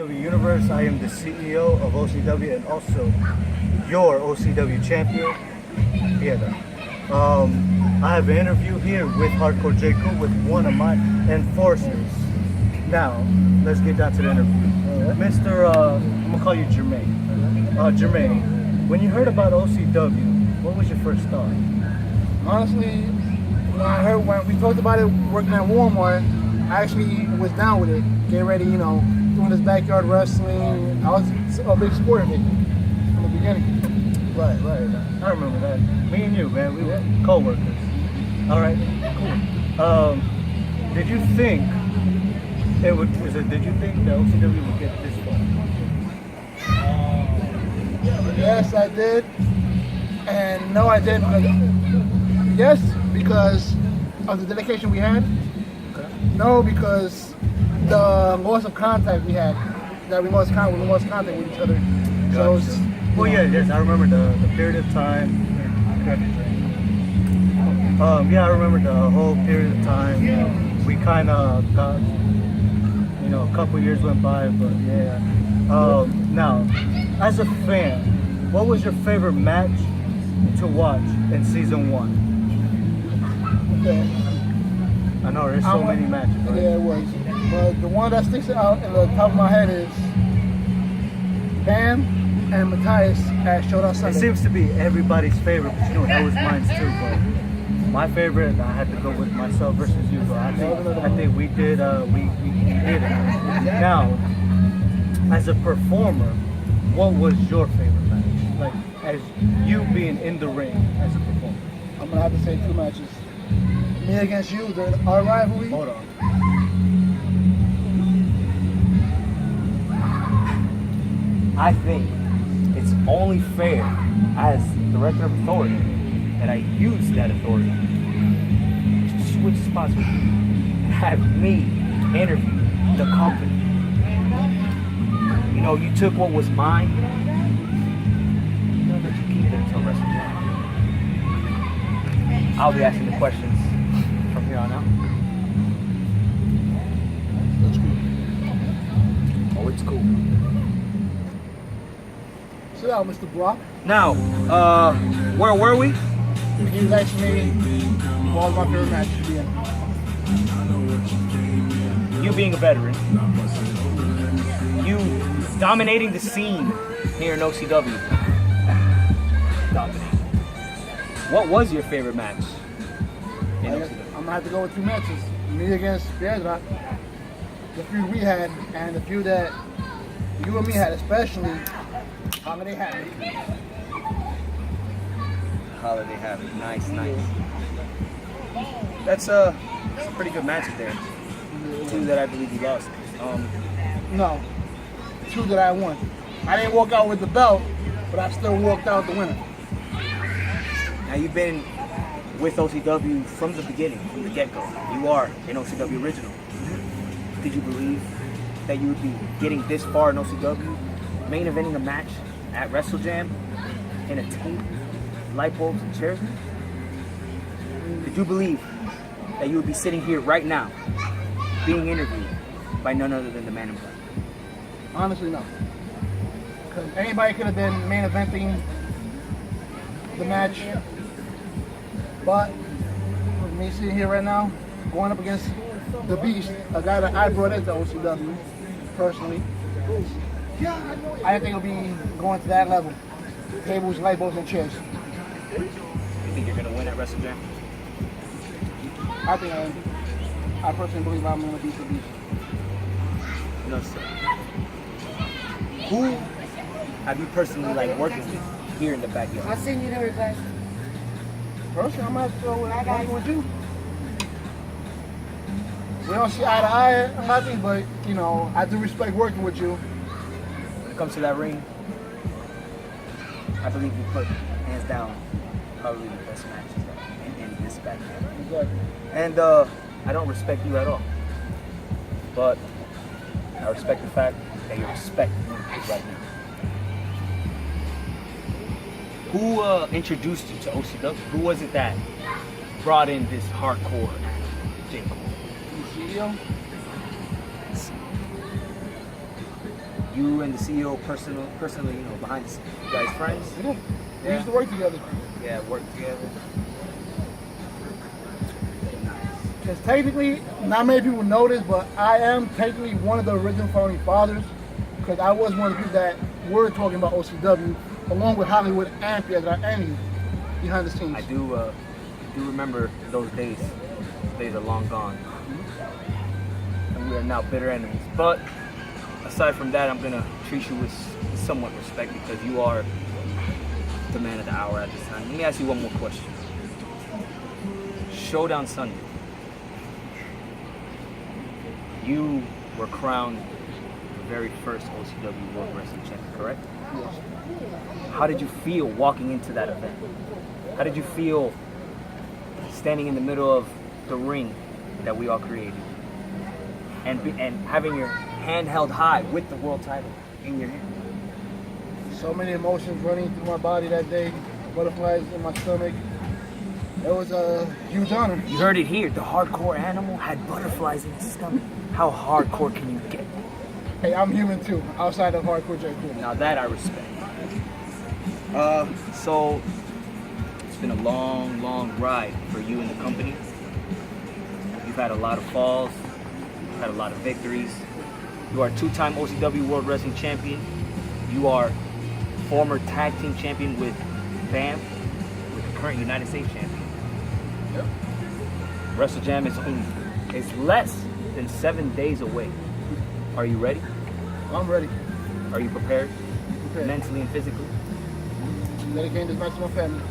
OCW Universe. I am the CEO of OCW and also your OCW champion, Piedra. I have an interview here with Hardcore Jacob with one of my enforcers. Now, let's get down to the interview. Mr. I'm gonna call you Jermaine. Jermaine, when you heard about OCW, what was your first thought? Honestly, when we talked about it working at Walmart, I actually was down with it. Getting ready, doing this backyard wrestling. I was a big sport of it from the beginning. Right. I remember that. Me and you, man, we were co-workers. All right, cool. Did you think did you think the OCW would get this far? Yes, I did. And no, I didn't. Yes, because of the dedication we had. Okay. No, because the loss of contact we had. That we lost contact with each other. Gotcha. So it's, well, yes, I remember the period of time. Yeah, I remember the whole period of time. We kind of got, a couple years went by, but yeah. Now, as a fan, what was your favorite match to watch in season 1? okay. I know there's so many matches, right? Yeah, it was. But the one that sticks out in the top of my head is Bam and Matthias at Showdown Sunday. It seems to be everybody's favorite, but that was mine too. But my favorite, I had to go with myself versus you. But I think we did we did it. Now, as a performer, what was your favorite match? Like as you being in the ring as a performer. I'm gonna have to say 2 matches. Me against you, our rivalry. Hold on. I think it's only fair as director of authority that I use that authority to switch spots with you and have me interview the company. You took what was mine. I'm gonna let you keep it until WrestleJam. I'll be asking the questions from here on out. That's cool. Oh, it's cool. Sit down, Mr. Brock. Now, where were we? You actually one of my favorite matches to be in. You being a veteran, you dominating the scene here in OCW. Dominating. What was your favorite match in OCW? I'm gonna have to go with 2 matches. Me against Piedra. The few we had, and the few that you and me had, especially Holiday Havoc. Holiday Havoc. Nice. That's a pretty good match there. 2 that I believe you lost. No, 2 that I won. I didn't walk out with the belt, but I still walked out the winner. Now you've been with OCW from the beginning, from the get-go. You are an OCW original. Did you believe that you would be getting this far in OCW, main eventing a match at WrestleJam in a tape, light bulbs and chairs? Did you believe that you would be sitting here right now, being interviewed by none other than the Man in Black? Honestly, no. Because anybody could have been main eventing the match, but with me sitting here right now, going up against the Beast, a guy that I brought into OCW personally, I didn't think it would be going to that level. Tables, light bulbs, and chairs. You think you're gonna win at WrestleJam? I think I personally believe I'm going to beat the Beast. No, sir. Who have you personally working with here in the backyard? I'll send you the request. Personally, I'm going to go with you. We don't see eye to eye on nothing, but, I do respect working with you. When it comes to that ring, I believe you put hands down probably the best matches in this backyard. Exactly. And I don't respect you at all, but I respect the fact that you're respecting me right now. Who introduced you to OCW? Who was it that brought in this hardcore J. Cole? The CEO? You and the CEO personally, you know, behind the scenes, you guys friends? Yeah. We Yeah. used to work together. Yeah, work together. Because technically, not many people know this, but I am technically one of the original founding fathers. Because I was one of the people that were talking about OCW, along with Hollywood and Piedra and behind the scenes. I do remember those days. Those days are long gone. And we are now bitter enemies. But aside from that, I'm gonna treat you with somewhat respect because you are the man of the hour at this time. Let me ask you one more question. Showdown Sunday. You were crowned the very first OCW World Wrestling Champion, correct? Yes. How did you feel walking into that event? How did you feel standing in the middle of the ring that we all created and having your hand held high with the world title in your hand? So many emotions running through my body that day, butterflies in my stomach. It was a huge honor. You heard it here. The hardcore animal had butterflies in his stomach. How hardcore can you get? Hey, I'm human too, outside of hardcore J. Cool. Now that I respect. So it's been a long, long ride for you and the company. You've had a lot of falls, you've had a lot of victories. You are a two-time OCW World Wrestling Champion. You are former tag team champion with BAM, with the current United States champion. Yep. WrestleJam is less than 7 days away. Are you ready? I'm ready. Are you prepared? Prepared. Mentally and physically? Dedicating this match to my family.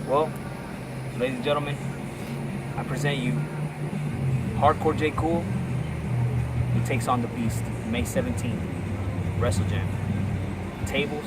Well, ladies and gentlemen, I present you Hardcore J. Cool. He takes on the Beast May 17th. WrestleJam. Tables.